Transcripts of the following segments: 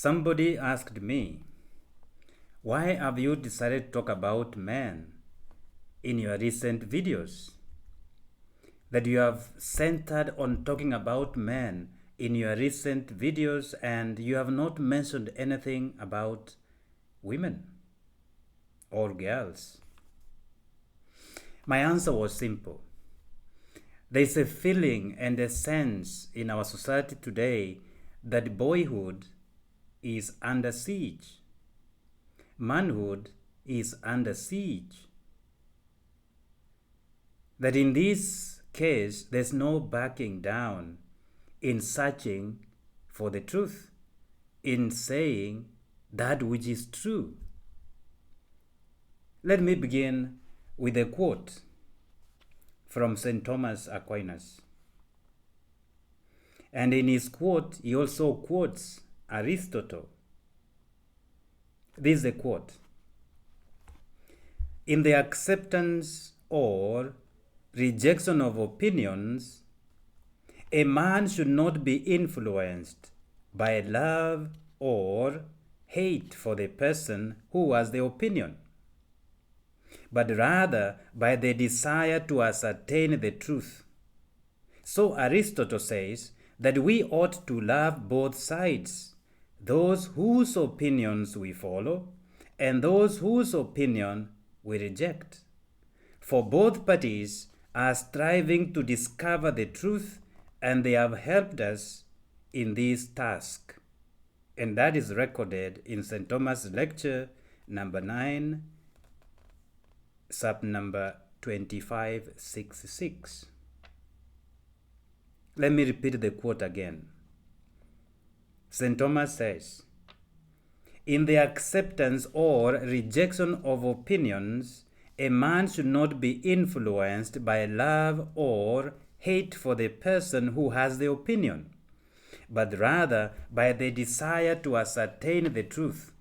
Somebody asked me, why have you decided to talk about men in your recent videos? That you have centered on talking about men in your recent videos and you have not mentioned anything about women or girls. My answer was simple. There is a feeling and a sense in our society today that boyhood is under siege. Manhood is under siege. That in this case, there's no backing down in searching for the truth, in saying that which is true. Let me begin with a quote from St. Thomas Aquinas. And in his quote, he also quotes Aristotle. This is a quote. In the acceptance or rejection of opinions, a man should not be influenced by love or hate for the person who has the opinion, but rather by the desire to ascertain the truth. So Aristotle says that we ought to love both sides, those whose opinions we follow and those whose opinion we reject. For both parties are striving to discover the truth, and they have helped us in this task. And that is recorded in St. Thomas' lecture number 9, sub number 2566. Let me repeat the quote again. St. Thomas says, in the acceptance or rejection of opinions, a man should not be influenced by love or hate for the person who has the opinion, but rather by the desire to ascertain the truth.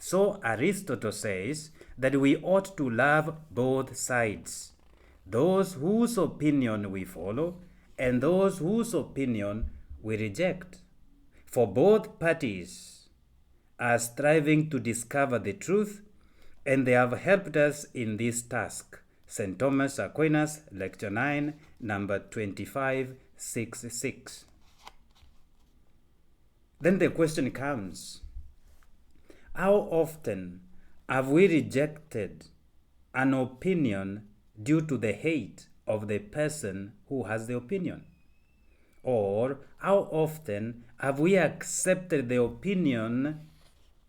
So Aristotle says that we ought to love both sides, those whose opinion we follow and those whose opinion we reject. For both parties are striving to discover the truth, and they have helped us in this task. St. Thomas Aquinas, Lecture 9, number 2566. Then the question comes, how often have we rejected an opinion due to the hate of the person who has the opinion? Or how often have we accepted the opinion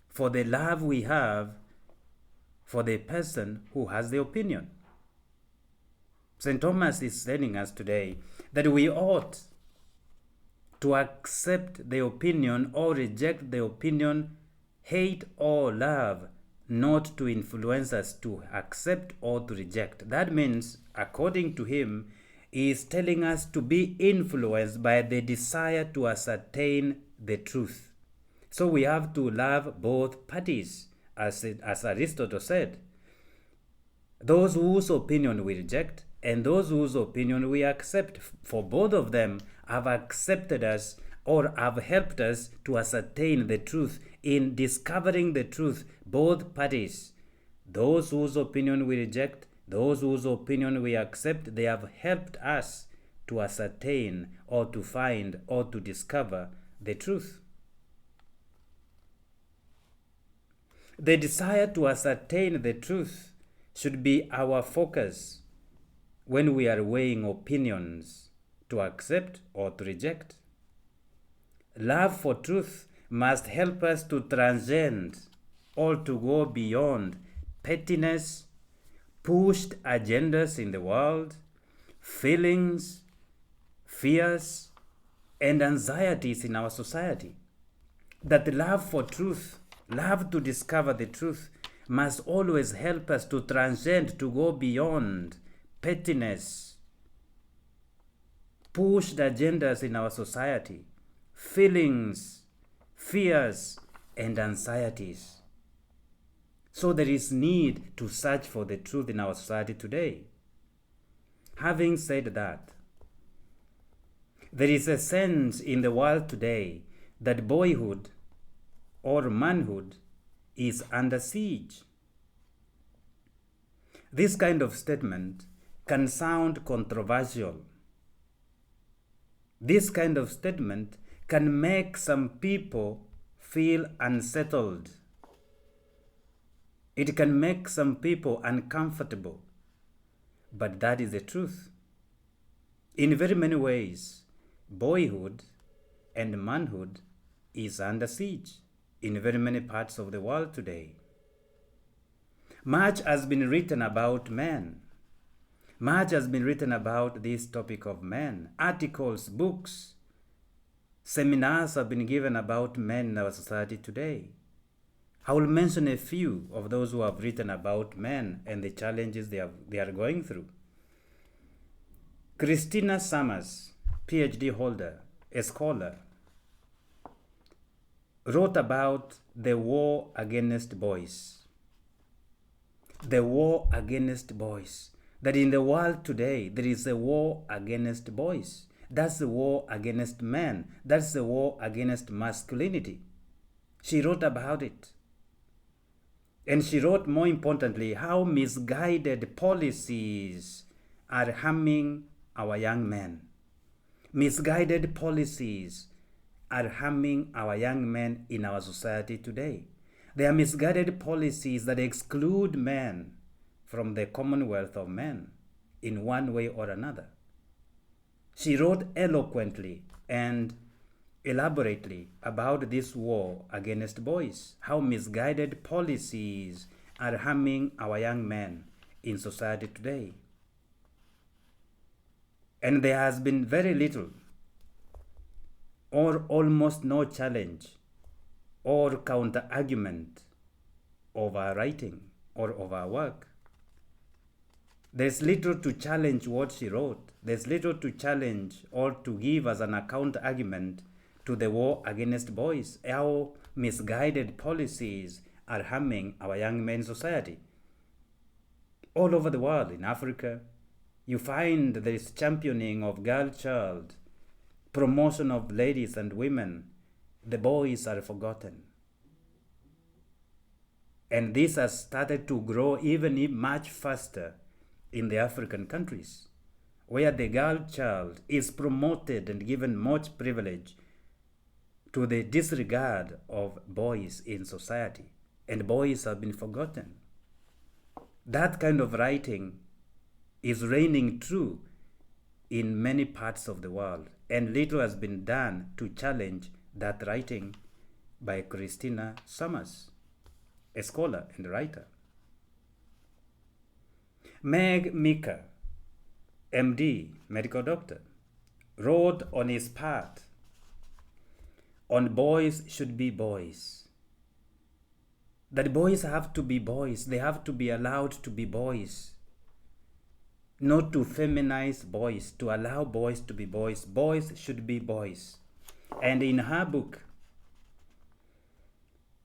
for the love we have for the person who has the opinion? St. Thomas is telling us today that we ought to accept the opinion or reject the opinion, hate or love, not to influence us to accept or to reject. That means, according to him, he is telling us to be influenced by the desire to ascertain the truth. So we have to love both parties, as Aristotle said. Those whose opinion we reject and those whose opinion we accept. For both of them have accepted us or have helped us to ascertain the truth. In discovering the truth, both parties, those whose opinion we reject, those whose opinion we accept, they have helped us to ascertain or to find or to discover the truth. The desire to ascertain the truth should be our focus when we are weighing opinions to accept or to reject. Love for truth must help us to transcend or to go beyond pettiness, pushed agendas in the world, feelings, fears, and anxieties in our society. That love for truth, love to discover the truth, must always help us to transcend, to go beyond pettiness, pushed agendas in our society, feelings, fears, and anxieties. So there is need to search for the truth in our society today. Having said that, there is a sense in the world today that boyhood or manhood is under siege. This kind of statement can sound controversial. This kind of statement can make some people feel unsettled. It can make some people uncomfortable. But that is the truth. In very many ways, boyhood and manhood is under siege in very many parts of the world today. Much has been written about men. Much has been written about this topic of men. Articles, books, seminars have been given about men in our society today. I will mention a few of those who have written about men and the challenges they are going through. Christina Summers, PhD holder, a scholar, wrote about the war against boys. The war against boys. That in the world today, there is a war against boys. That's the war against men. That's the war against masculinity. She wrote about it. And she wrote, more importantly, how misguided policies are harming our young men. Misguided policies are harming our young men in our society today. They are misguided policies that exclude men from the commonwealth of men in one way or another. She wrote eloquently and elaborately about this war against boys, how misguided policies are harming our young men in society today. And there has been very little or almost no challenge or counter-argument of our writing or of our work. There's little to challenge what she wrote. There's little to challenge or to give as an counter-argument to the war against boys. How misguided policies are harming our young men's society. All over the world, in Africa, you find this championing of girl-child, promotion of ladies and women. The boys are forgotten. And this has started to grow even much faster in the African countries, where the girl child is promoted and given much privilege to the disregard of boys in society, and boys have been forgotten. That kind of writing is reigning true in many parts of the world, and little has been done to challenge that writing by Christina Summers, a scholar and writer. Meg Mika, MD, medical doctor, wrote on his part on boys should be boys. That boys have to be boys. They have to be allowed to be boys. Not to feminize boys, to allow boys to be boys. Boys should be boys. And in her book,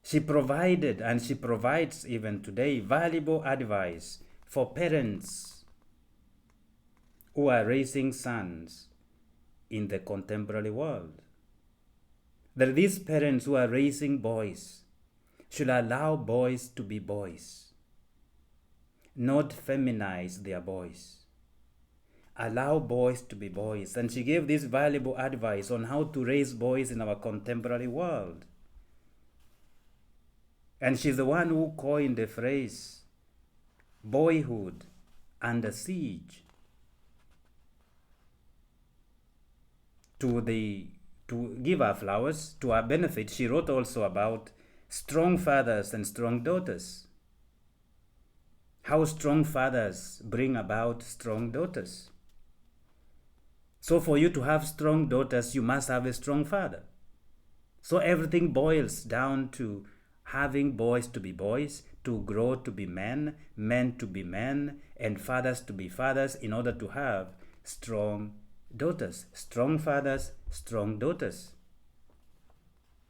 she provided, and she provides even today, valuable advice for parents who are raising sons in the contemporary world. That these parents who are raising boys should allow boys to be boys, not feminize their boys. Allow boys to be boys. And she gave this valuable advice on how to raise boys in our contemporary world. And she's the one who coined the phrase, boyhood under siege. To give her flowers, to her benefit, she wrote also about strong fathers and strong daughters. How strong fathers bring about strong daughters. So for you to have strong daughters, you must have a strong father. So everything boils down to having boys to be boys, to grow to be men, men to be men, and fathers to be fathers in order to have strong daughters. Strong fathers, strong daughters.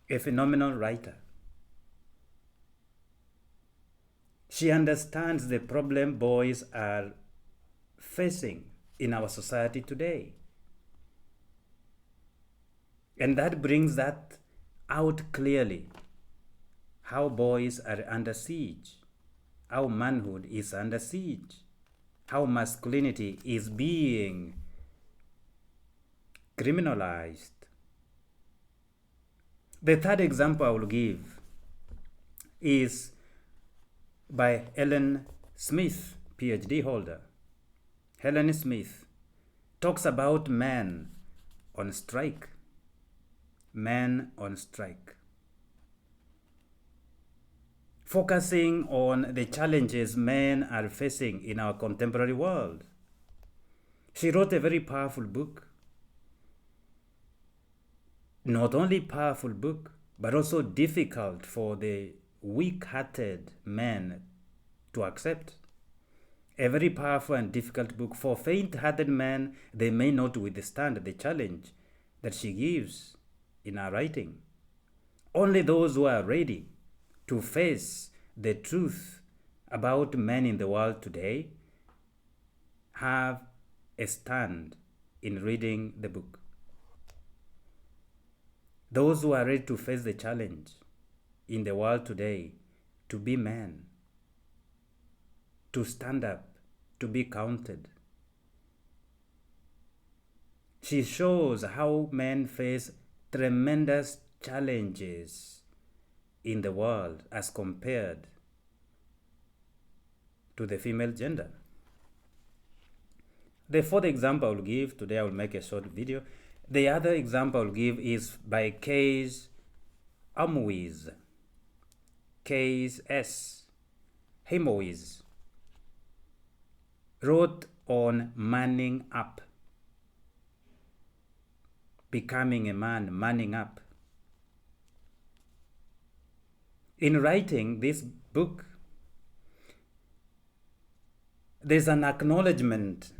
A phenomenal writer. She understands the problem boys are facing in our society today. And that brings that out clearly how boys are under siege, how manhood is under siege, how masculinity is being criminalized. The third example I will give is by Helen Smith, PhD holder. Helen Smith talks about men on strike. Men on strike. Focusing on the challenges men are facing in our contemporary world. She wrote a very powerful book. Not only powerful book, but also difficult for the weak-hearted men to accept. A very powerful and difficult book. For faint-hearted men, they may not withstand the challenge that she gives in her writing. Only those who are ready to face the truth about men in the world today have a stand in reading the book. Those who are ready to face the challenge in the world today to be men, to stand up, to be counted. She shows how men face tremendous challenges in the world as compared to the female gender. The fourth example I will give, today I will make a short video. The other example I will give is by Case Amwiz. Case S. Himowiz wrote on manning up. Becoming a man, manning up. In writing this book, there's an acknowledgement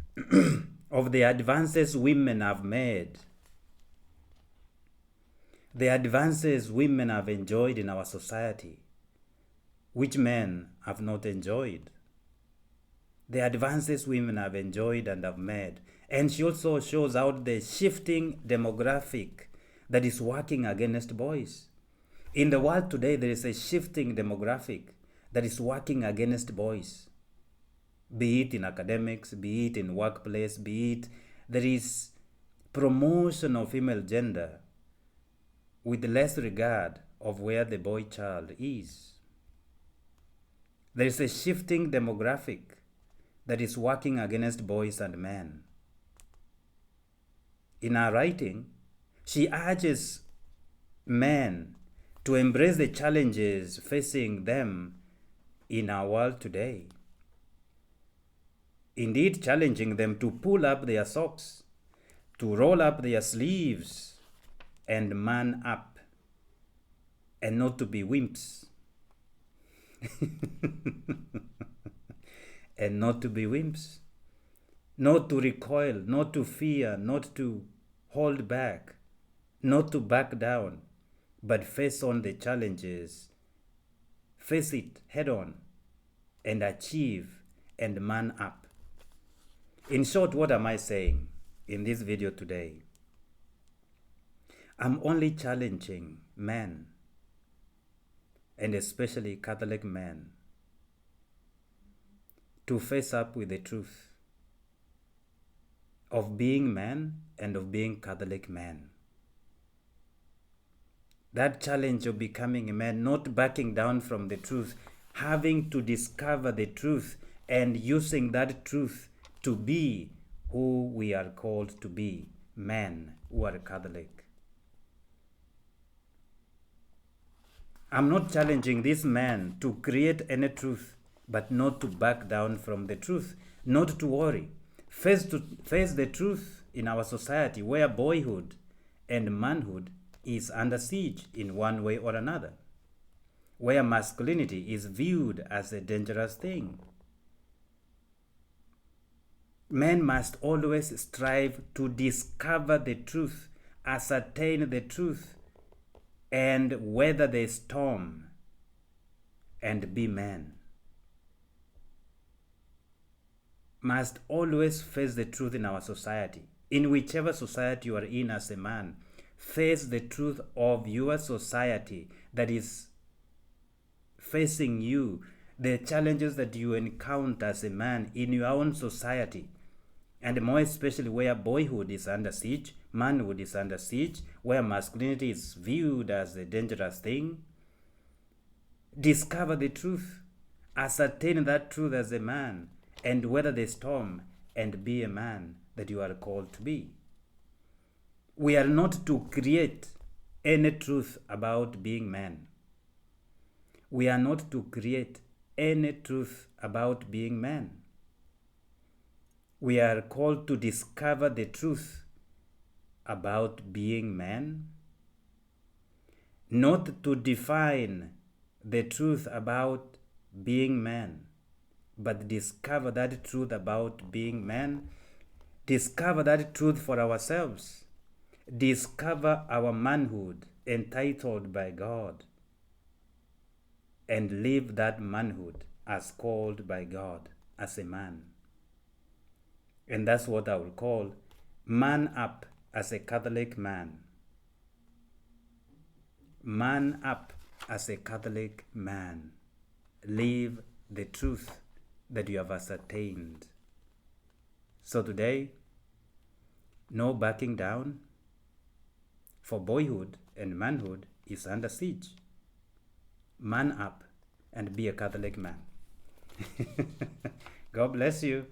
of the advances women have made, the advances women have enjoyed in our society, which men have not enjoyed. The advances women have enjoyed and have made. And she also shows out the shifting demographic that is working against boys. In the world today, there is a shifting demographic that is working against boys. Be it in academics, be it in workplace, be it there is promotion of female gender with less regard of where the boy child is. There is a shifting demographic that is working against boys and men. In her writing, she urges men to embrace the challenges facing them in our world today. Indeed, challenging them to pull up their socks, to roll up their sleeves, and man up, and not to be wimps. And not to be wimps. Not to recoil, not to fear, not to hold back, not to back down, but face on the challenges, face it head on, and achieve and man up. In short, what am I saying in this video today? I'm only challenging men, and especially Catholic men, to face up with the truth of being men and of being Catholic men. That challenge of becoming a man, not backing down from the truth, having to discover the truth and using that truth to be who we are called to be, men who are Catholic. I'm not challenging this man to create any truth, but not to back down from the truth, not to worry. Face the truth in our society where boyhood and manhood is under siege in one way or another, where masculinity is viewed as a dangerous thing. Men must always strive to discover the truth, ascertain the truth, and weather the storm, and be men. Must always face the truth in our society. In whichever society you are in as a man, face the truth of your society that is facing you, the challenges that you encounter as a man in your own society, and more especially where boyhood is under siege, manhood is under siege, where masculinity is viewed as a dangerous thing. Discover the truth, ascertain that truth as a man, and weather the storm and be a man that you are called to be. We are not to create any truth about being men. We are not to create any truth about being men. We are called to discover the truth about being men, not to define the truth about being men, but discover that truth about being men, discover that truth for ourselves, discover our manhood entitled by God, and live that manhood as called by God as a man. And that's what I will call man up as a Catholic man. Man up as a Catholic man. Live the truth that you have ascertained. So today, no backing down, for boyhood and manhood is under siege. Man up and be a Catholic man. God bless you.